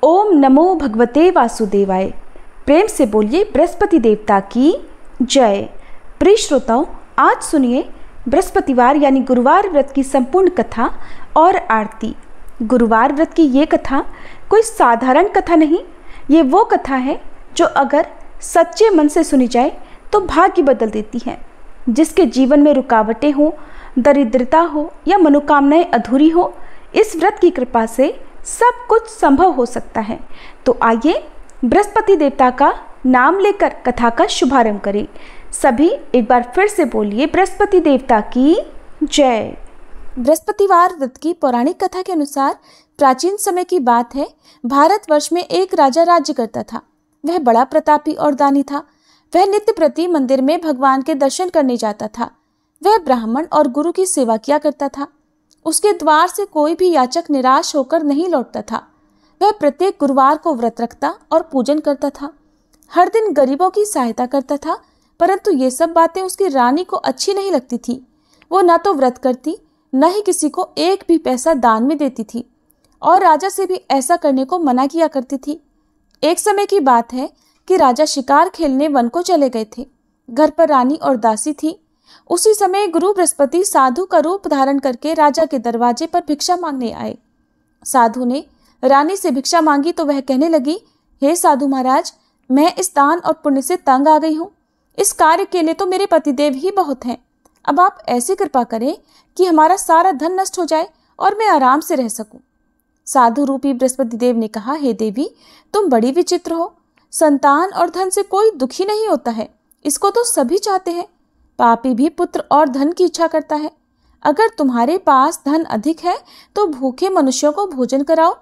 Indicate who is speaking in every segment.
Speaker 1: ओम नमो भगवते वासुदेवाय। प्रेम से बोलिए बृहस्पति देवता की जय। प्रिय श्रोताओं, आज सुनिए बृहस्पतिवार यानी गुरुवार व्रत की संपूर्ण कथा और आरती। गुरुवार व्रत की ये कथा कोई साधारण कथा नहीं, ये वो कथा है जो अगर सच्चे मन से सुनी जाए तो भाग्य बदल देती है। जिसके जीवन में रुकावटें हो, दरिद्रता हो या मनोकामनाएं अधूरी हो, इस व्रत की कृपा से सब कुछ संभव हो सकता है। तो आइए बृहस्पति देवता का नाम लेकर कथा का शुभारंभ करें। सभी एक बार फिर से बोलिए बृहस्पति देवता की जय।
Speaker 2: बृहस्पतिवार व्रत की पौराणिक कथा के अनुसार प्राचीन समय की बात है। भारतवर्ष में एक राजा राज्य करता था। वह बड़ा प्रतापी और दानी था। वह नित्य प्रति मंदिर में भगवान के दर्शन करने जाता था। वह ब्राह्मण और गुरु की सेवा किया करता था। उसके द्वार से कोई भी याचक निराश होकर नहीं लौटता था। वह प्रत्येक गुरुवार को व्रत रखता और पूजन करता था। हर दिन गरीबों की सहायता करता था, परंतु ये सब बातें उसकी रानी को अच्छी नहीं लगती थी। वो न तो व्रत करती, न ही किसी को एक भी पैसा दान में देती थी और राजा से भी ऐसा करने को मना किया करती थी। एक समय की बात है कि राजा शिकार खेलने वन को चले गए थे। घर पर रानी और दासी थी। उसी समय गुरु बृहस्पति साधु का रूप धारण करके राजा के दरवाजे पर भिक्षा मांगने आए। साधु ने रानी से भिक्षा मांगी तो वह कहने लगी, हे साधु महाराज, मैं इस दान और पुण्य से तंग आ गई हूँ। इस कार्य के लिए तो मेरे पतिदेव ही बहुत हैं। अब आप ऐसी कृपा करें कि हमारा सारा धन नष्ट हो जाए और मैं आराम से रह सकूं। साधु रूपी बृहस्पति देव ने कहा, हे देवी, तुम बड़ी विचित्र हो। संतान और धन से कोई दुखी नहीं होता है, इसको तो सभी चाहते हैं। पापी भी पुत्र और धन की इच्छा करता है। अगर तुम्हारे पास धन अधिक है तो भूखे मनुष्यों को भोजन कराओ,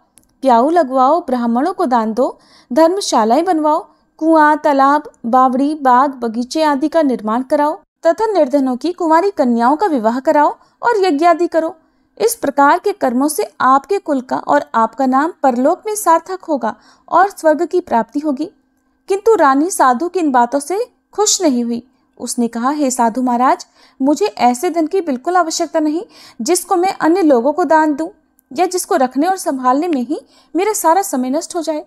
Speaker 2: प्याऊ लगवाओ, ब्राह्मणों को दान दो, धर्मशालाएं बनवाओ, कुआं, तालाब, बावड़ी, बाग, बगीचे आदि का निर्माण कराओ तथा निर्धनों की कुंवारी कन्याओं का विवाह कराओ और यज्ञ आदि करो। इस प्रकार के कर्मों से आपके कुल का और आपका नाम परलोक में सार्थक होगा और स्वर्ग की प्राप्ति होगी। किंतु रानी साधु की इन बातों से खुश नहीं हुई। उसने कहा, हे साधु महाराज, मुझे ऐसे धन की बिल्कुल आवश्यकता नहीं जिसको मैं अन्य लोगों को दान दूं या जिसको रखने और संभालने में ही मेरा सारा समय नष्ट हो जाए।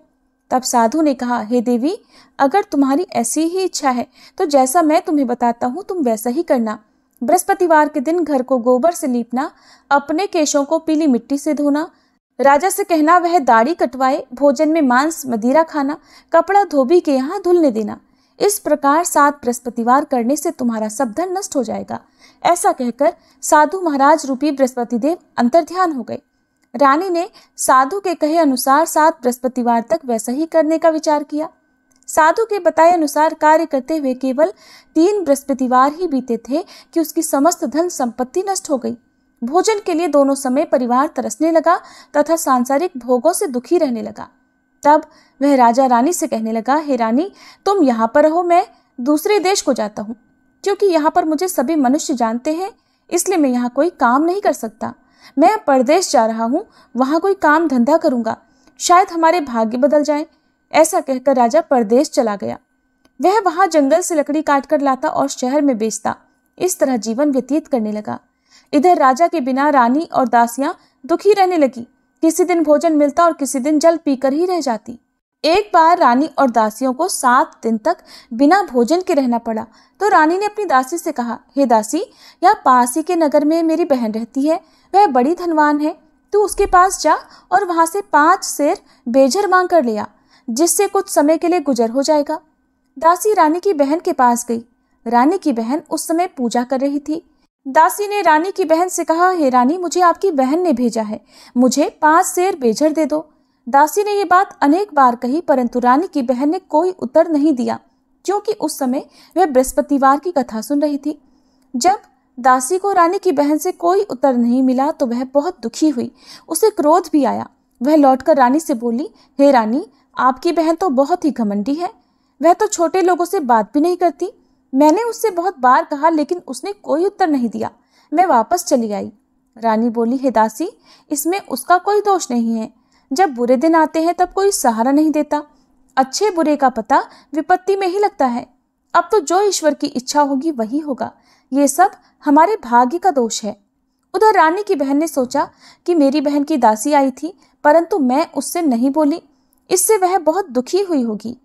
Speaker 2: तब साधु ने कहा, हे देवी, अगर तुम्हारी ऐसी ही इच्छा है तो जैसा मैं तुम्हें बताता हूँ तुम वैसा ही करना। बृहस्पतिवार के दिन घर को गोबर से लीपना, अपने केशों को पीली मिट्टी से धोना, राजा से कहना वह दाढ़ी कटवाए, भोजन में मांस मदिरा खाना, कपड़ा धोबी के यहाँ धुलने देना। इस प्रकार 7 बृहस्पतिवार करने से तुम्हारा सब धन नष्ट हो जाएगा। ऐसा कहकर साधु महाराज रूपी बृहस्पति देव अंतर्ध्यान हो गए। रानी ने साधु के कहे अनुसार 7 बृहस्पतिवार तक वैसा ही करने का विचार किया। साधु के बताए अनुसार कार्य करते हुए केवल 3 बृहस्पतिवार ही बीते थे कि उसकी समस्त धन संपत्ति नष्ट हो गई। भोजन के लिए दोनों समय परिवार तरसने लगा तथा सांसारिक भोगों से दुखी रहने लगा। तब वह राजा रानी से कहने लगा, हे रानी, तुम यहाँ पर रहो, मैं दूसरे देश को जाता हूँ। क्योंकि यहाँ पर मुझे सभी मनुष्य जानते हैं, इसलिए मैं यहाँ कोई काम नहीं कर सकता। मैं परदेश जा रहा हूँ, वहाँ कोई काम धंधा करूँगा, शायद हमारे भाग्य बदल जाए। ऐसा कहकर राजा परदेश चला गया। वह वहाँ जंगल से लकड़ी काट कर लाता और शहर में बेचता। इस तरह जीवन व्यतीत करने लगा। इधर राजा के बिना रानी और दासियां दुखी रहने लगी। किसी दिन भोजन मिलता और किसी दिन जल पीकर ही रह जाती। एक बार रानी और दासियों को 7 दिन तक बिना भोजन के रहना पड़ा। तो रानी ने अपनी दासी से कहा, हे दासी, यहाँ पास ही के नगर में मेरी बहन रहती है, वह बड़ी धनवान है। तू उसके पास जा और वहां से 5 सेर बेझर मांग कर ले आ, जिससे कुछ समय के लिए गुजर हो जाएगा। दासी रानी की बहन के पास गई। रानी की बहन उस समय पूजा कर रही थी। दासी ने रानी की बहन से कहा, हे रानी, मुझे आपकी बहन ने भेजा है, मुझे 5 सेर बेझर दे दो। दासी ने ये बात अनेक बार कही, परंतु रानी की बहन ने कोई उत्तर नहीं दिया, क्योंकि उस समय वह बृहस्पतिवार की कथा सुन रही थी। जब दासी को रानी की बहन से कोई उत्तर नहीं मिला तो वह बहुत दुखी हुई। उसे क्रोध भी आया। वह लौटकर रानी से बोली, हे रानी, आपकी बहन तो बहुत ही घमंडी है। वह तो छोटे लोगों से बात भी नहीं करती। मैंने उससे बहुत बार कहा, लेकिन उसने कोई उत्तर नहीं दिया। मैं वापस चली आई। रानी बोली, हे दासी, इसमें उसका कोई दोष नहीं है। जब बुरे दिन आते हैं तब कोई सहारा नहीं देता। अच्छे बुरे का पता विपत्ति में ही लगता है। अब तो जो ईश्वर की इच्छा होगी वही होगा। ये सब हमारे भाग्य का दोष है। उधर रानी की बहन ने सोचा कि मेरी बहन की दासी आई थी, परंतु मैं उससे नहीं बोली। इससे वह बहुत दुखी हुई होगी।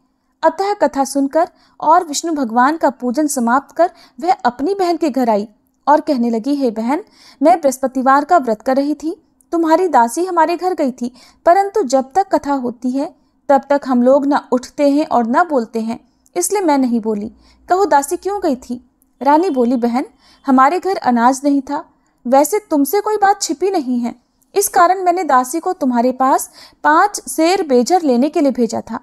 Speaker 2: अतः कथा सुनकर और विष्णु भगवान का पूजन समाप्त कर वह अपनी बहन के घर आई और कहने लगी, हे बहन, मैं बृहस्पतिवार का व्रत कर रही थी। तुम्हारी दासी हमारे घर गई थी, परंतु जब तक कथा होती है तब तक हम लोग न उठते हैं और न बोलते हैं, इसलिए मैं नहीं बोली। कहो दासी क्यों गई थी? रानी बोली, बहन, हमारे घर अनाज नहीं था। वैसे तुमसे कोई बात छिपी नहीं है, इस कारण मैंने दासी को तुम्हारे पास 5 सेर बेजर लेने के लिए भेजा था।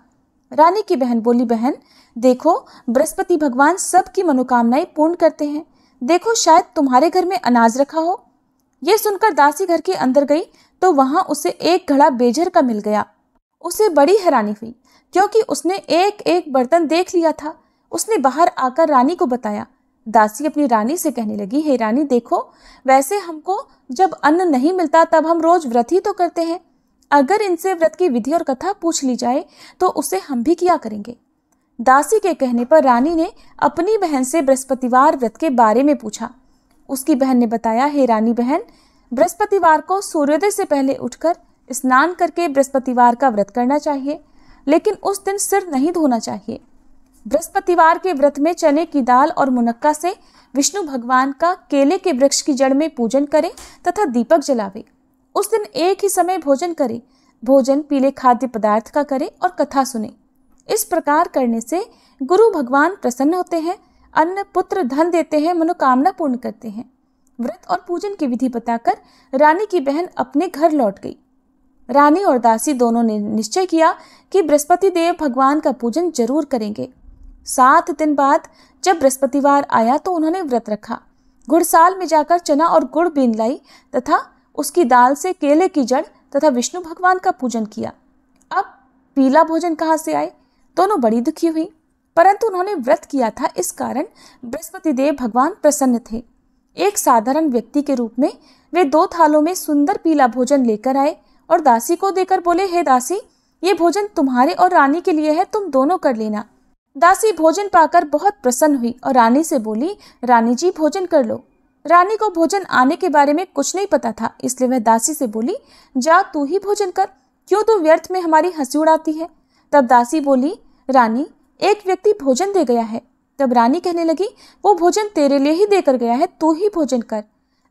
Speaker 2: रानी की बहन बोली, बहन देखो, बृहस्पति भगवान सबकी मनोकामनाएं पूर्ण करते हैं। देखो, शायद तुम्हारे घर में अनाज रखा हो। ये सुनकर दासी घर के अंदर गई तो वहां उसे एक घड़ा बेजर का मिल गया। उसे बड़ी हैरानी हुई, क्योंकि उसने एक एक बर्तन देख लिया था। उसने बाहर आकर रानी को बताया। दासी अपनी रानी से कहने लगी, हे रानी देखो, वैसे हमको जब अन्न नहीं मिलता तब हम रोज व्रत ही तो करते हैं। अगर इनसे व्रत की विधि और कथा पूछ ली जाए तो उसे हम भी किया करेंगे। दासी के कहने पर रानी ने अपनी बहन से बृहस्पतिवार व्रत के बारे में पूछा। उसकी बहन ने बताया, हे रानी बहन, बृहस्पतिवार को सूर्योदय से पहले उठकर स्नान करके बृहस्पतिवार का व्रत करना चाहिए, लेकिन उस दिन सिर नहीं धोना चाहिए। बृहस्पतिवार के व्रत में चने की दाल और मुनक्का से विष्णु भगवान का केले के वृक्ष की जड़ में पूजन करें तथा दीपक जलावे। उस दिन एक ही समय भोजन करें। भोजन पीले खाद्य पदार्थ का करें और कथा सुने। इस प्रकार करने से गुरु भगवान प्रसन्न होते हैं, अन्न पुत्र धन देते हैं, मनोकामना पूर्ण करते हैं। व्रत और पूजन की विधि बताकर रानी की बहन अपने घर लौट गई। रानी और दासी दोनों ने निश्चय किया कि बृहस्पति देव भगवान का पूजन जरूर करेंगे। 7 दिन बाद जब बृहस्पतिवार आया तो उन्होंने व्रत रखा। गुड़साल में जाकर चना और गुड़ बीन लाई तथा उसकी दाल से केले की जड़ तथा विष्णु भगवान का पूजन किया। अब पीला भोजन कहाँ से आए? दोनों बड़ी दुखी हुई, परंतु उन्होंने व्रत किया था, इस कारण बृहस्पति देव भगवान प्रसन्न थे। एक साधारण व्यक्ति के रूप में वे 2 थालों में सुंदर पीला भोजन लेकर आए और दासी को देकर बोले, हे दासी, ये भोजन तुम्हारे और रानी के लिए है, तुम दोनों कर लेना। दासी भोजन पाकर बहुत प्रसन्न हुई और रानी से बोली, रानी जी भोजन कर लो। रानी को भोजन आने के बारे में कुछ नहीं पता था, इसलिए वह दासी से बोली, जा तू ही भोजन कर, क्यों तू व्यर्थ में हमारी हंसी उड़ाती है। तब दासी बोली, रानी, एक व्यक्ति भोजन दे गया है। तब रानी कहने लगी, वो भोजन तेरे लिए ही देकर गया है, तू ही भोजन कर।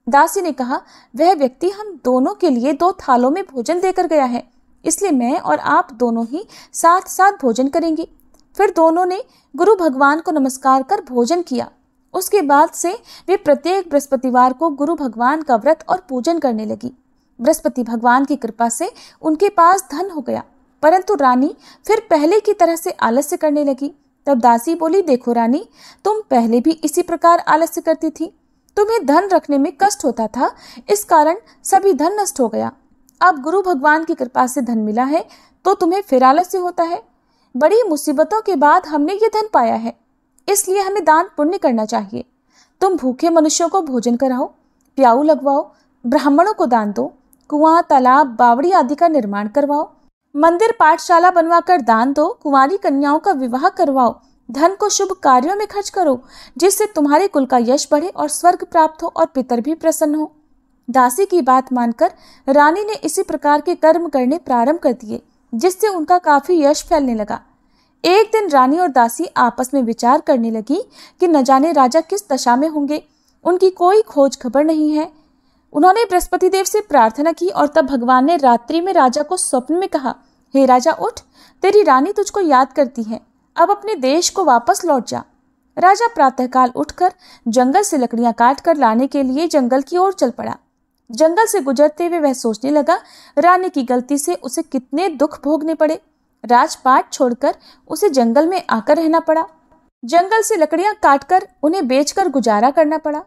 Speaker 2: दासी ने कहा, वह व्यक्ति हम दोनों के लिए 2 थालों में भोजन देकर गया है, इसलिए मैं और आप दोनों ही साथ साथ भोजन करेंगे। फिर दोनों ने गुरु भगवान को नमस्कार कर भोजन किया। उसके बाद से वे प्रत्येक बृहस्पतिवार को गुरु भगवान का व्रत और पूजन करने लगी। बृहस्पति भगवान की कृपा से उनके पास धन हो गया, परंतु रानी फिर पहले की तरह से आलस्य करने लगी। तब दासी बोली, देखो रानी, तुम पहले भी इसी प्रकार आलस्य करती थी। तुम्हें धन रखने में कष्ट होता था, इस कारण सभी धन नष्ट हो गया। अब गुरु भगवान की कृपा से धन मिला है तो तुम्हें फिर आलस्य होता है। बड़ी मुसीबतों के बाद हमने ये धन पाया है, इसलिए हमें दान पुण्य करना चाहिए। तुम भूखे मनुष्यों को भोजन कराओ, प्याऊ लगवाओ, ब्राह्मणों को दान दो, कुआं, तालाब, बावड़ी आदि का निर्माण करवाओ, मंदिर पाठशाला बनवाकर दान दो, कुंवारी कन्याओं का विवाह करवाओ, धन को शुभ कार्यों में खर्च करो, जिससे तुम्हारे कुल का यश बढ़े और स्वर्ग प्राप्त हो और पितर भी प्रसन्न हो। दासी की बात मानकर रानी ने इसी प्रकार के कर्म करने प्रारंभ कर दिए, जिससे उनका काफी यश फैलने लगा। एक दिन रानी और दासी आपस में विचार करने लगी कि न जाने राजा किस दशा में होंगे, उनकी कोई खोज खबर नहीं है। उन्होंने बृहस्पति देव से प्रार्थना की और तब भगवान ने रात्रि में राजा को स्वप्न में कहा, हे राजा उठ, तेरी रानी तुझको याद करती है, अब अपने देश को वापस लौट जा। राजा प्रातःकाल उठकर जंगल से लकड़ियां काट कर लाने के लिए जंगल की ओर चल पड़ा। जंगल से गुजरते हुए वह सोचने लगा, रानी की गलती से उसे कितने दुख भोगने पड़े। राजपाट छोड़कर उसे जंगल में आकर रहना पड़ा। जंगल से लकड़ियां काटकर उन्हें बेचकर गुजारा करना पड़ा।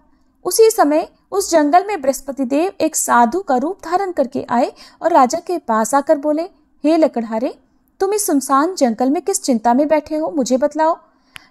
Speaker 2: उसी समय उस जंगल में बृहस्पति देव एक साधु का रूप धारण करके आए और राजा के पास आकर बोले, हे लकड़हारे, तुम इस सुनसान जंगल में किस चिंता में बैठे हो, मुझे बतलाओ।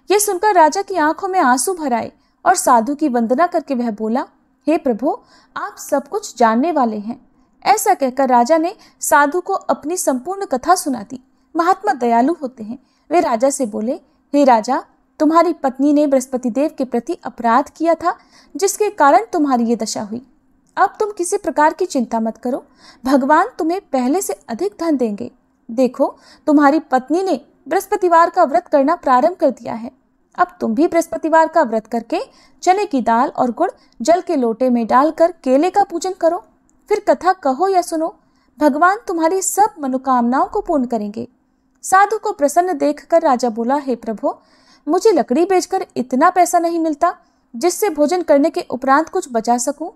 Speaker 2: यह सुनकर राजा की आंखों में आंसू भर आए और साधु की वंदना करके वह बोला, हे प्रभु, आप सब कुछ जानने वाले हैं। ऐसा कहकर राजा ने साधु को अपनी संपूर्ण कथा सुना दी। महात्मा दयालु होते हैं। वे राजा से बोले, हे राजा, तुम्हारी पत्नी ने बृहस्पति देव के प्रति अपराध किया था, जिसके कारण तुम्हारी ये दशा हुई। अब तुम किसी प्रकार की चिंता मत करो, भगवान तुम्हें पहले से अधिक धन देंगे। देखो, तुम्हारी पत्नी ने बृहस्पतिवार का व्रत करना प्रारंभ कर दिया है। अब तुम भी बृहस्पतिवार का व्रत करके चने की दाल और गुड़ जल के लोटे में डालकर केले का पूजन करो। फिर कथा कहो या सुनो, भगवान तुम्हारी सब मनोकामनाओं को पूर्ण करेंगे। साधु को प्रसन्न देखकर राजा बोला, हे प्रभु, मुझे लकड़ी बेचकर इतना पैसा नहीं मिलता जिससे भोजन करने के उपरांत कुछ बचा सकूं,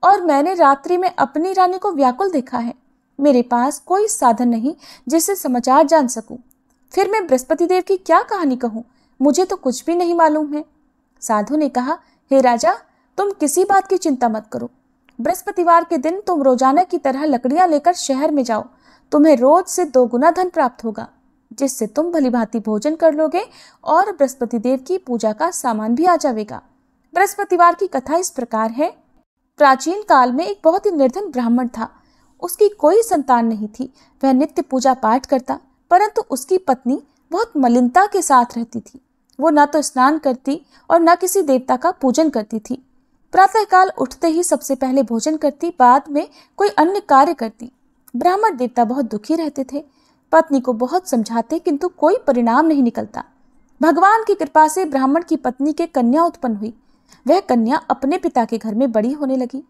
Speaker 2: और मैंने रात्रि में अपनी रानी को व्याकुल देखा है। मेरे पास कोई साधन नहीं जिससे समाचार जान सकूं। फिर मैं बृहस्पति देव की क्या कहानी कहूं? मुझे तो कुछ भी नहीं मालूम है। साधु ने कहा, हे राजा, तुम किसी बात की चिंता मत करो। बृहस्पतिवार के दिन तुम रोजाना की तरह लकड़ियां लेकर शहर में जाओ। तुम्हें रोज से 2 गुना धन प्राप्त होगा, जिससे तुम भलीभांति भोजन कर लोगे और बृहस्पति देव की पूजा का सामान भी आ जाएगा। बृहस्पतिवार की कथा इस प्रकार है। प्राचीन काल में एक बहुत ही निर्धन ब्राह्मण था। उसकी कोई संतान नहीं थी। वह नित्य पूजा पाठ करता, परंतु उसकी पत्नी बहुत मलिनता के साथ रहती थी। वो न तो स्नान करती और न किसी देवता का पूजन करती थी। प्रातःकाल उठते ही सबसे पहले भोजन करती, बाद में कोई अन्य कार्य करती। ब्राह्मण देवता बहुत दुखी रहते थे। पत्नी को बहुत समझाते, किंतु कोई परिणाम नहीं निकलता। भगवान की कृपा से ब्राह्मण की पत्नी के कन्या उत्पन्न हुई। वह कन्या अपने पिता के घर में बड़ी होने लगी।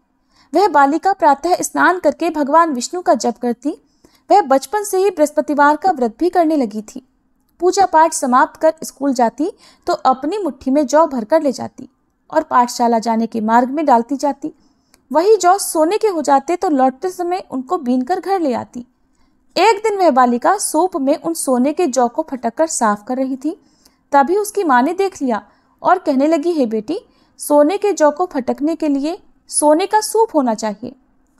Speaker 2: वह बालिका प्रातः स्नान करके भगवान विष्णु का जप करती। वह बचपन से ही बृहस्पतिवार का व्रत भी करने लगी थी। पूजा पाठ समाप्त कर स्कूल जाती तो अपनी मुट्ठी में जौ भरकर ले जाती और पाठशाला जाने के मार्ग में डालती जाती। वही जौ सोने के हो जाते तो लौटते समय उनको बीनकर घर ले आती। एक दिन वह बालिका सूप में उन सोने के जौ को फटक कर साफ कर रही थी। तभी उसकी माँ ने देख लिया और कहने लगी, हे बेटी, सोने के जौ को फटकने के लिए सोने का सूप होना चाहिए।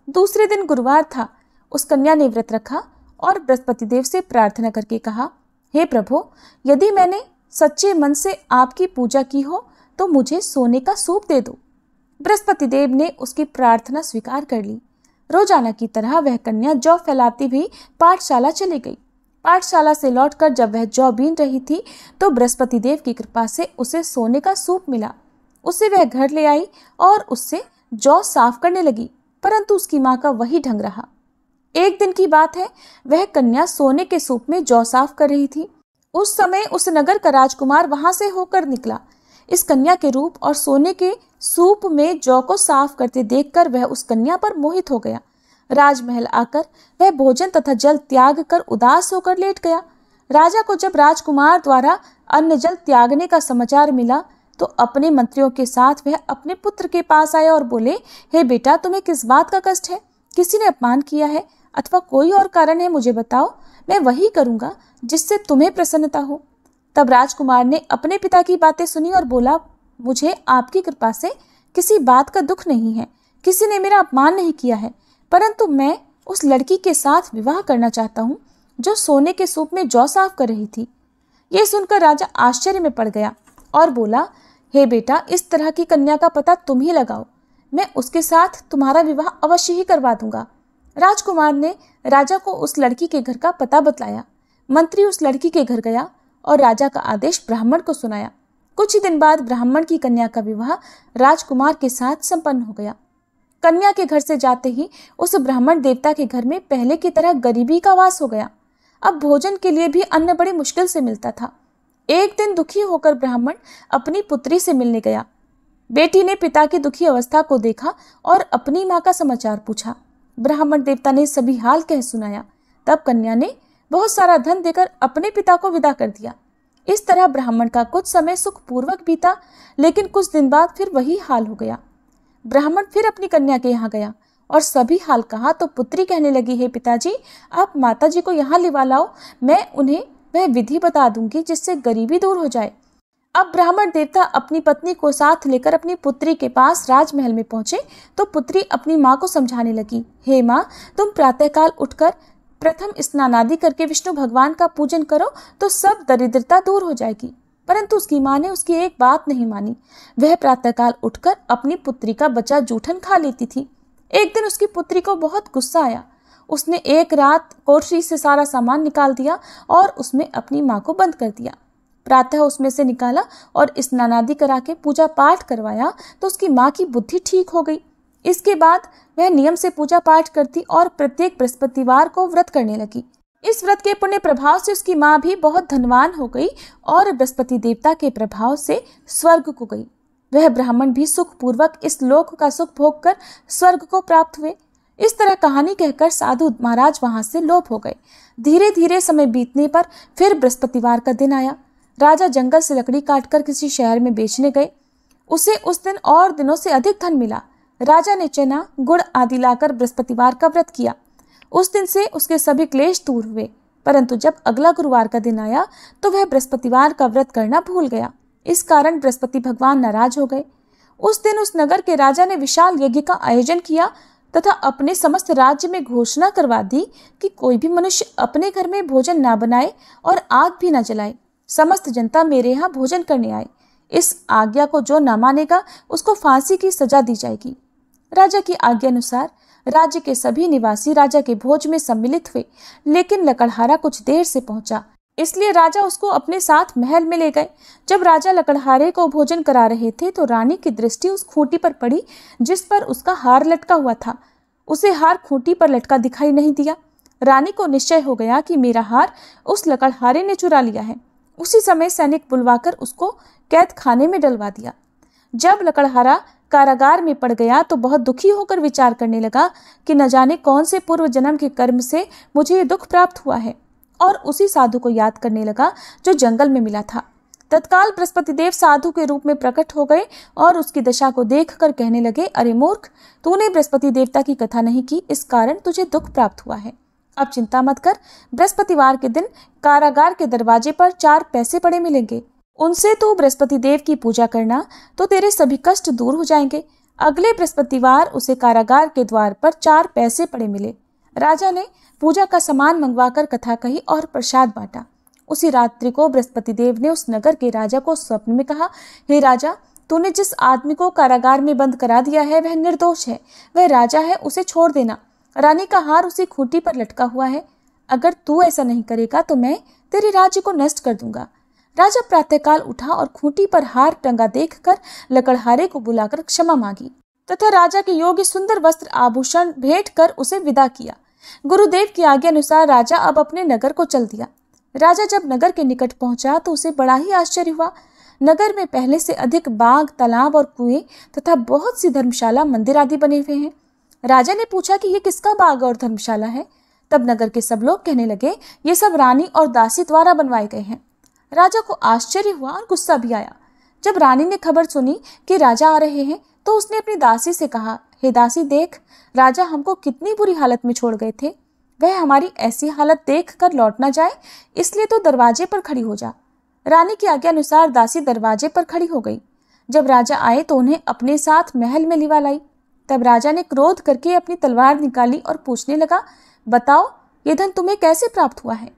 Speaker 2: दूसरे दिन गुरुवार था। उस कन्या ने व्रत रखा और बृहस्पति देव से प्रार्थना करके कहा, हे प्रभु, यदि मैंने सच्चे मन से आपकी पूजा की हो तो मुझे सोने का सूप दे दो। बृहस्पति देव ने उसकी प्रार्थना स्वीकार कर ली। रोजाना की तरह वह कन्या जौ फैलाती हुई पाठशाला चली गई। पाठशाला से लौटकर जब वह जौ बीन रही थी तो बृहस्पति देव की कृपा से उसे सोने का सूप मिला। उसे वह घर ले आई और उससे जौ साफ करने लगी, परंतु उसकी माँ का वही ढंग रहा। एक दिन की बात है, वह कन्या सोने के सूप में जौ साफ कर रही थी। उस समय उस नगर का राजकुमार वहां से होकर निकला। इस कन्या के रूप और सोने के सूप में जौ को साफ करते देखकर वह उस कन्या पर मोहित हो गया। राजमहल आकर वह भोजन तथा जल त्याग कर उदास होकर लेट गया। राजा को जब राजकुमार द्वारा अन्न जल त्यागने का समाचार मिला तो अपने मंत्रियों के साथ वह अपने पुत्र के पास आया और बोले, हे बेटा, तुम्हें किस बात का कष्ट है? किसी ने अपमान किया है अथवा कोई और कारण है? मुझे बताओ, मैं वही करूंगा जिससे तुम्हें प्रसन्नता हो। तब राजकुमार ने अपने पिता की बातें सुनी और बोला, मुझे आपकी कृपा से किसी बात का दुख नहीं है। किसी ने मेरा अपमान नहीं किया है, परंतु मैं उस लड़की के साथ विवाह करना चाहता हूँ जो सोने के सूप में जौ साफ कर रही थी। ये सुनकर राजा आश्चर्य में पड़ गया और बोला, हे बेटा, इस तरह की कन्या का पता तुम ही लगाओ। मैं उसके साथ तुम्हारा विवाह अवश्य ही करवा दूंगा। राजकुमार ने राजा को उस लड़की के घर का पता बतलाया। मंत्री उस लड़की के घर गया और राजा का आदेश ब्राह्मण को सुनाया। कुछ ही दिन बाद ब्राह्मण की कन्या का विवाह राजकुमार के साथ संपन्न हो गया। कन्या के घर से जाते ही उस ब्राह्मण देवता के घर में पहले की तरह गरीबी का वास हो गया। अब भोजन के लिए भी अन्न बड़ी मुश्किल से मिलता था। एक दिन दुखी होकर ब्राह्मण अपनी पुत्री से मिलने गया। बेटी ने पिता की दुखी अवस्था को देखा और अपनी माँ का समाचार पूछा। ब्राह्मण देवता ने सभी हाल कह सुनाया। तब कन्या ने बहुत सारा धन देकर अपने पिता को विदा कर दिया। इस तरह ब्राह्मण का कुछ समय सुखपूर्वक बीता, लेकिन कुछ दिन बाद फिर वही हाल हो गया। ब्राह्मण फिर अपनी कन्या के यहाँ गया और सभी हाल कहा तो पुत्री कहने लगी, हे पिताजी, आप माताजी को यहाँ लिवा लाओ, मैं उन्हें वह विधि बता दूंगी जिससे गरीबी दूर हो जाए। अब ब्राह्मण देवता अपनी पत्नी को साथ लेकर अपनी पुत्री के पास राजमहल में पहुंचे तो पुत्री अपनी माँ को समझाने लगी, हे माँ, तुम प्रातःकाल उठकर प्रथम स्नानादि करके विष्णु भगवान का पूजन करो तो सब दरिद्रता दूर हो जाएगी। परंतु उसकी माँ ने उसकी एक बात नहीं मानी। वह प्रातःकाल उठकर अपनी पुत्री का बचा जूठन खा लेती थी। एक दिन उसकी पुत्री को बहुत गुस्सा आया। उसने एक रात कोठरी से सारा सामान निकाल दिया और उसमें अपनी माँ को बंद कर दिया। प्रातः उसमें से निकाला और स्नानादि करा के पूजा पाठ करवाया तो उसकी माँ की बुद्धि ठीक हो गई। इसके बाद वह नियम से पूजा पाठ करती और प्रत्येक बृहस्पतिवार को व्रत करने लगी। इस व्रत के पुण्य प्रभाव से उसकी माँ भी बहुत धनवान हो गई और बृहस्पति देवता के प्रभाव से स्वर्ग को गई। वह ब्राह्मण भी सुख पूर्वक इस लोक का सुख भोग कर स्वर्ग को प्राप्त हुए। इस तरह कहानी कहकर साधु महाराज वहां से लोप हो गए। धीरे धीरे समय बीतने पर फिर बृहस्पतिवार का दिन आया। राजा जंगल से लकड़ी काटकर किसी शहर में बेचने गए। उसे उस दिन और दिनों से अधिक धन मिला। राजा ने चना गुड़ आदि लाकर बृहस्पतिवार का व्रत किया। उस दिन से उसके सभी क्लेश दूर हुए। परंतु जब अगला गुरुवार का दिन आया तो वह बृहस्पतिवार का व्रत करना भूल गया। इस कारण बृहस्पति भगवान नाराज हो गए। उस दिन उस नगर के राजा ने विशाल यज्ञ का आयोजन किया तथा अपने समस्त राज्य में घोषणा करवा दी कि कोई भी मनुष्य अपने घर में भोजन ना बनाए और आग भी न जलाए। समस्त जनता मेरे यहाँ भोजन करने आए। इस आज्ञा को जो न मानेगा उसको फांसी की सजा दी जाएगी। राजा की आज्ञा अनुसार राज्य के सभी निवासी राजा के भोज में सम्मिलित हुए, लेकिन लकड़हारा कुछ देर से पहुंचा, इसलिए राजा उसको अपने साथ महल में ले गए। जब राजा लकड़हारे को भोजन करा रहे थे तो रानी की दृष्टि उस खूंटी पर पड़ी जिस पर उसका हार लटका हुआ था। उसे हार खूंटी पर लटका दिखाई नहीं दिया। रानी को निश्चय हो गया कि मेरा हार उस लकड़हारे ने चुरा लिया है। उसी समय सैनिक बुलवाकर उसको कैद खाने में डलवा दिया। जब लकड़हारा कारागार में पड़ गया तो बहुत दुखी होकर विचार करने लगा कि न जाने कौन से पूर्व जन्म के कर्म से मुझे ये दुख प्राप्त हुआ है, और उसी साधु को याद करने लगा जो जंगल में मिला था। तत्काल बृहस्पति देव साधु के रूप में प्रकट हो गए और उसकी दशा को देखकर कहने लगे, अरे मूर्ख, तूने बृहस्पति देवता की कथा नहीं की, इस कारण तुझे दुख प्राप्त हुआ है। अब चिंता मत कर, बृहस्पतिवार के दिन कारागार के दरवाजे पर 4 पैसे पड़े मिलेंगे। उनसे तू बृहस्पति देव की पूजा करना तो तेरे सभी कष्ट दूर हो जाएंगे। अगले बृहस्पतिवार उसे कारागार के द्वार पर 4 पैसे पड़े मिले। राजा ने पूजा का सामान मंगवाकर कथा कही और प्रसाद बांटा। उसी रात्रि को बृहस्पति देव ने उस नगर के राजा को स्वप्न में कहा, हे राजा, तूने जिस आदमी को कारागार में बंद करा दिया है वह निर्दोष है, वह राजा है, उसे छोड़ देना। रानी का हार उसी खूंटी पर लटका हुआ है। अगर तू ऐसा नहीं करेगा तो मैं तेरे राज्य को नष्ट कर दूंगा। राजा प्रातःकाल उठा और खूंटी पर हार टंगा देखकर लकड़हारे को बुलाकर क्षमा मांगी तथा राजा के योग्य सुंदर वस्त्र आभूषण भेंट कर उसे विदा किया। गुरुदेव की आज्ञा अनुसार राजा अब अपने नगर को चल दिया। राजा जब नगर के निकट पहुंचा तो उसे बड़ा ही आश्चर्य हुआ। नगर में पहले से अधिक बाग, तालाब और कुएं तथा बहुत सी धर्मशाला, मंदिर आदि बने हुए हैं। राजा ने पूछा कि ये किसका बाग और धर्मशाला है। तब नगर के सब लोग कहने लगे, ये सब रानी और दासी द्वारा बनवाए गए हैं। राजा को आश्चर्य हुआ और गुस्सा भी आया। जब रानी ने खबर सुनी कि राजा आ रहे हैं तो उसने अपनी दासी से कहा, हे दासी, देख, राजा हमको कितनी बुरी हालत में छोड़ गए थे। वह हमारी ऐसी हालत देख कर लौट ना जाए, इसलिए तो दरवाजे पर खड़ी हो जा। रानी की आज्ञा अनुसार दासी दरवाजे पर खड़ी हो गई। जब राजा आए तो उन्हें अपने साथ महल में लिवा लाई। तब राजा ने क्रोध करके अपनी तलवार निकाली और पूछने लगा, बताओ, ये धन तुम्हें कैसे प्राप्त हुआ है।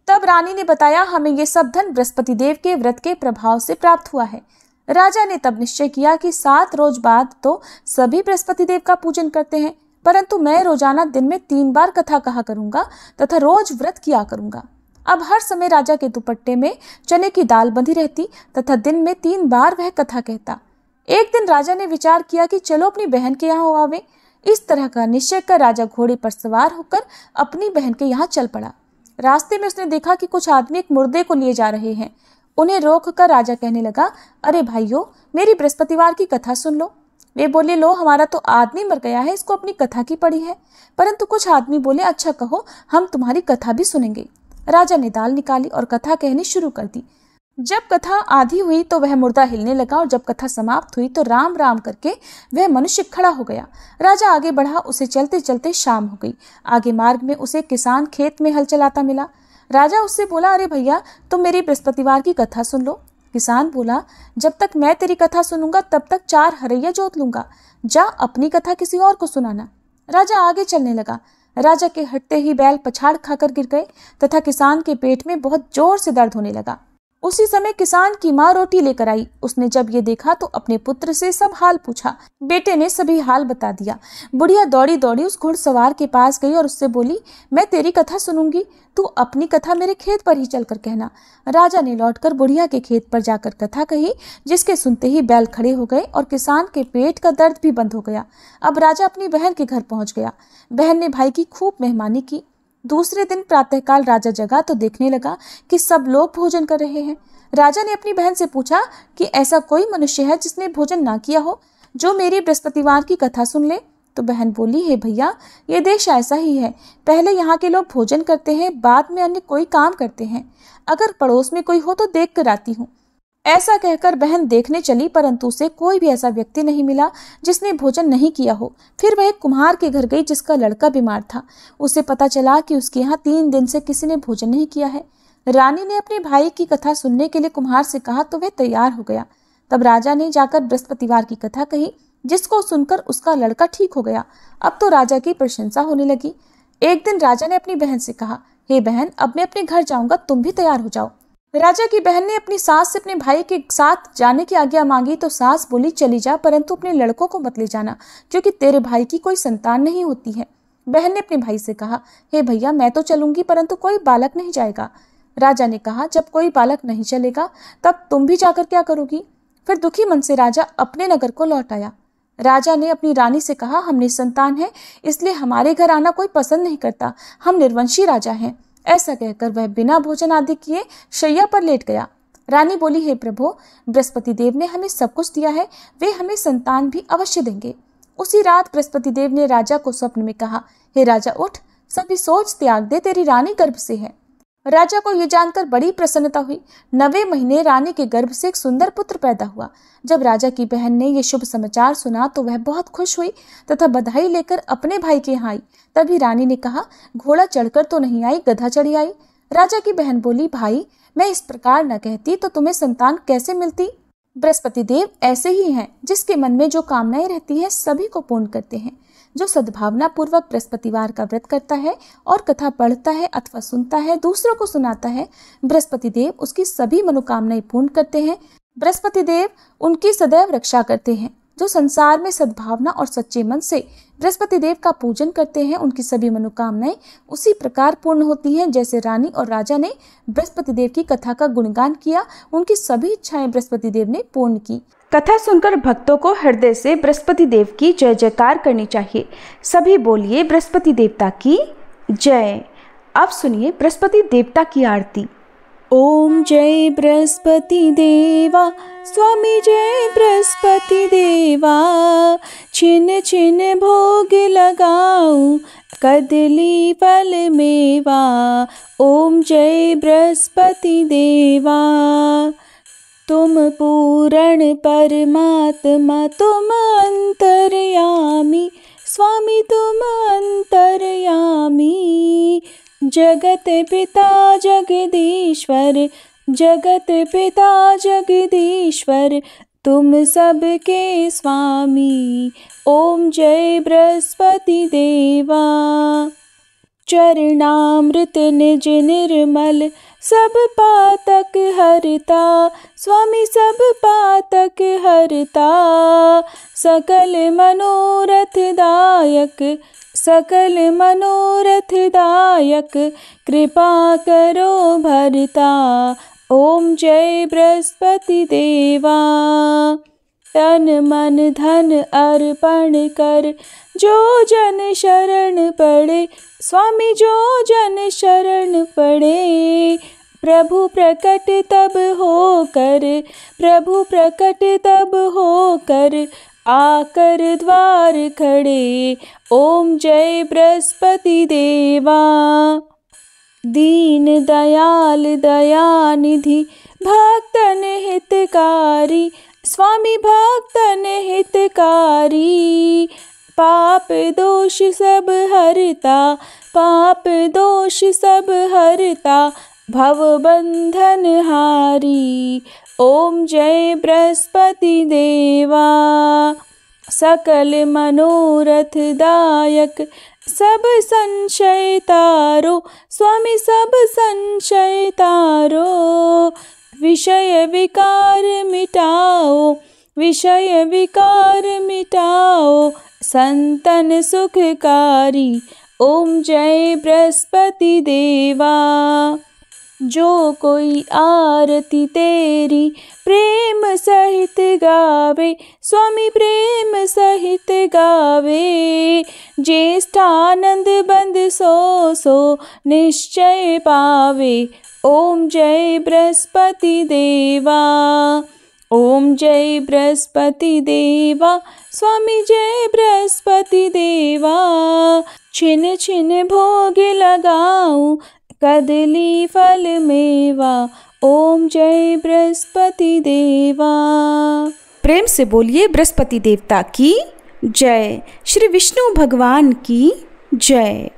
Speaker 2: तब रानी ने बताया, हमें ये सब धन बृहस्पति देव के व्रत के प्रभाव से प्राप्त हुआ है। राजा ने तब निश्चय किया कि 7 रोज बाद तो सभी बृहस्पति देव का पूजन करते हैं, परंतु मैं रोजाना दिन में 3 बार कथा कहा करूंगा तथा रोज व्रत किया करूंगा। अब हर समय राजा के दुपट्टे में चने की दाल बंधी रहती तथा दिन में 3 बार वह कथा कहता। एक दिन राजा ने विचार किया कि चलो अपनी बहन के यहाँ हो आवे। इस तरह का निश्चय कर राजा घोड़े पर सवार होकर अपनी बहन के यहाँ चल पड़ा। रास्ते में उसने देखा कि कुछ आदमी एक मुर्दे को लिए जा रहे हैं। उन्हें रोककर राजा कहने लगा, अरे भाइयों, मेरी बृहस्पतिवार की कथा सुन लो। वे बोले, लो, हमारा तो आदमी मर गया है, इसको अपनी कथा की पड़ी है। परंतु कुछ आदमी बोले, अच्छा कहो, हम तुम्हारी कथा भी सुनेंगे। राजा ने दाल निकाली और कथा कहनी शुरू कर दी। जब कथा आधी हुई तो वह मुर्दा हिलने लगा और जब कथा समाप्त हुई तो राम राम करके वह मनुष्य खड़ा हो गया। राजा आगे बढ़ा, उसे चलते चलते शाम हो गई। आगे मार्ग में उसे किसान खेत में हल चलाता मिला। राजा उससे बोला, अरे भैया, तुम मेरी बृहस्पतिवार की कथा सुन लो। किसान बोला, जब तक मैं तेरी कथा सुनूंगा तब तक 4 हरैया जोत लूंगा। जा अपनी कथा किसी और को सुनाना। राजा आगे चलने लगा। राजा के हटते ही बैल पछाड़ खाकर गिर गए तथा किसान के पेट में बहुत जोर से दर्द होने लगा। उसी समय किसान की माँ रोटी लेकर आई। उसने जब ये देखा तो अपने पुत्र से सब हाल पूछा। बेटे ने सभी हाल बता दिया। बुढ़िया दौड़ी दौड़ी उस घुड़सवार के पास गई और उससे बोली, मैं तेरी कथा सुनूंगी, तू अपनी कथा मेरे खेत पर ही चलकर कहना। राजा ने लौटकर बुढ़िया के खेत पर जाकर कथा कही, जिसके सुनते ही बैल खड़े हो गए और किसान के पेट का दर्द भी बंद हो गया। अब राजा अपनी बहन के घर पहुंच गया। बहन ने भाई की खूब मेहमानी की। दूसरे दिन प्रातःकाल राजा जगा तो देखने लगा कि सब लोग भोजन कर रहे हैं। राजा ने अपनी बहन से पूछा कि ऐसा कोई मनुष्य है जिसने भोजन ना किया हो, जो मेरी बृहस्पतिवार की कथा सुन ले। तो बहन बोली, हे भैया, ये देश ऐसा ही है। पहले यहाँ के लोग भोजन करते हैं, बाद में अन्य कोई काम करते हैं। अगर पड़ोस में कोई हो तो देख कर आती हूँ। ऐसा कहकर बहन देखने चली, परंतु उसे कोई भी ऐसा व्यक्ति नहीं मिला जिसने भोजन नहीं किया हो। फिर वह एक कुम्हार के घर गई जिसका लड़का बीमार था। उसे पता चला कि उसके यहाँ 3 दिन से किसी ने भोजन नहीं किया है। रानी ने अपने भाई की कथा सुनने के लिए कुम्हार से कहा तो वह तैयार हो गया। तब राजा ने जाकर बृहस्पतिवार की कथा कही, जिसको सुनकर उसका लड़का ठीक हो गया। अब तो राजा की प्रशंसा होने लगी। एक दिन राजा ने अपनी बहन से कहा, हे बहन, अब मैं अपने घर जाऊंगा, तुम भी तैयार हो जाओ। राजा की बहन ने अपनी सास से अपने भाई के साथ जाने की आज्ञा मांगी तो सास बोली, चली जा, परंतु अपने लड़कों को मत ले जाना, क्योंकि तेरे भाई की कोई संतान नहीं होती है। बहन ने अपने भाई से कहा, हे भैया, मैं तो चलूंगी, परंतु कोई बालक नहीं जाएगा। राजा ने कहा, जब कोई बालक नहीं चलेगा तब तुम भी जाकर क्या करोगी। फिर दुखी मन से राजा अपने नगर को लौट आया। राजा ने अपनी रानी से कहा, हम निसंतान हैं, इसलिए हमारे घर आना कोई पसंद नहीं करता। हम निर्वंशी राजा हैं। ऐसा कहकर वह बिना भोजन आदि किए शैया पर लेट गया। रानी बोली, हे प्रभु, बृहस्पति देव ने हमें सब कुछ दिया है, वे हमें संतान भी अवश्य देंगे। उसी रात बृहस्पति देव ने राजा को स्वप्न में कहा, हे राजा, उठ, सभी सोच त्याग दे, तेरी रानी गर्भ से है। राजा को यह जानकर बड़ी प्रसन्नता हुई। 9वें महीने रानी के गर्भ से एक सुंदर पुत्र पैदा हुआ। जब राजा की बहन ने यह शुभ समाचार सुना तो वह बहुत खुश हुई तथा बधाई लेकर अपने भाई के यहाँ आई। तभी रानी ने कहा, घोड़ा चढ़कर तो नहीं आई, गधा चढ़ी आई। राजा की बहन बोली, भाई, मैं इस प्रकार न कहती तो तुम्हें संतान कैसे मिलती। बृहस्पति देव ऐसे ही हैं, जिसके मन में जो कामनाएं रहती हैं सभी को पूर्ण करते हैं। जो सद्भावना पूर्वक बृहस्पतिवार का व्रत करता है और कथा पढ़ता है अथवा सुनता है, दूसरों को सुनाता है, बृहस्पति देव उसकी सभी मनोकामनाएं पूर्ण करते हैं। बृहस्पति देव उनकी सदैव रक्षा करते हैं। जो संसार में सद्भावना और सच्चे मन से बृहस्पति देव का पूजन करते हैं, उनकी सभी मनोकामनाएं उसी प्रकार पूर्ण होती हैं जैसे रानी और राजा ने बृहस्पति देव की कथा का गुणगान किया, उनकी सभी इच्छाएं बृहस्पति देव ने पूर्ण की।
Speaker 1: कथा सुनकर भक्तों को हृदय से बृहस्पति देव की जय जयकार करनी चाहिए। सभी बोलिए बृहस्पति देवता की जय। अब सुनिए बृहस्पति देवता की आरती।
Speaker 2: ओम जय बृहस्पति देवा, स्वामी जय बृहस्पति देवा। छिन छिन भोग लगाऊं, कदली फल मेवा। ओम जय बृहस्पति देवा। तुम पूर्ण परमात्मा, तुम अंतर्यामी, स्वामी तुम अंतर्यामी। जगत पिता जगदीश्वर, जगत पिता जगदीश्वर, तुम सबके स्वामी। ओम जय बृहस्पति देवा। चरणामृत निज निर्मल, सब पातक हरता, स्वामी सब पातक हरता। सकल मनोरथ दायक, सकल मनोरथ दायक, कृपा करो भरता। ओम जय बृहस्पति देवा। तन मन धन अर्पण कर, जो जन शरण पड़े, स्वामी जो जन शरण पड़े। प्रभु प्रकट तब होकर, प्रभु प्रकट तब होकर, आकर द्वार खड़े। ओम जय बृहस्पति देवा। दीन दयाल दयानिधि, भक्तन हितकारी, स्वामी भक्तन हितकारी। पाप दोष सब हरता, पाप दोष सब हरता, भव बंधन हारी। ओम जय बृहस्पति देवा। सकल मनोरथ दायक, सब संशय तारो, स्वामी सब संशय तारो। विषय विकार मिटाओ, विषय विकार मिटाओ, संतन सुखकारी। ओम जय बृहस्पति देवा। जो कोई आरती तेरी प्रेम सहित गावे, स्वामी प्रेम सहित गावे। ज्येष्ठानंद बंद सो निश्चय पावे। ओम जय बृहस्पति देवा, ओम जय बृहस्पति देवा, स्वामी जय बृहस्पति देवा। छिन छिन भोग लगाऊं, कदली फल मेवा। ओम जय बृहस्पति देवा।
Speaker 1: प्रेम से बोलिए बृहस्पति देवता की जय। श्री विष्णु भगवान की जय।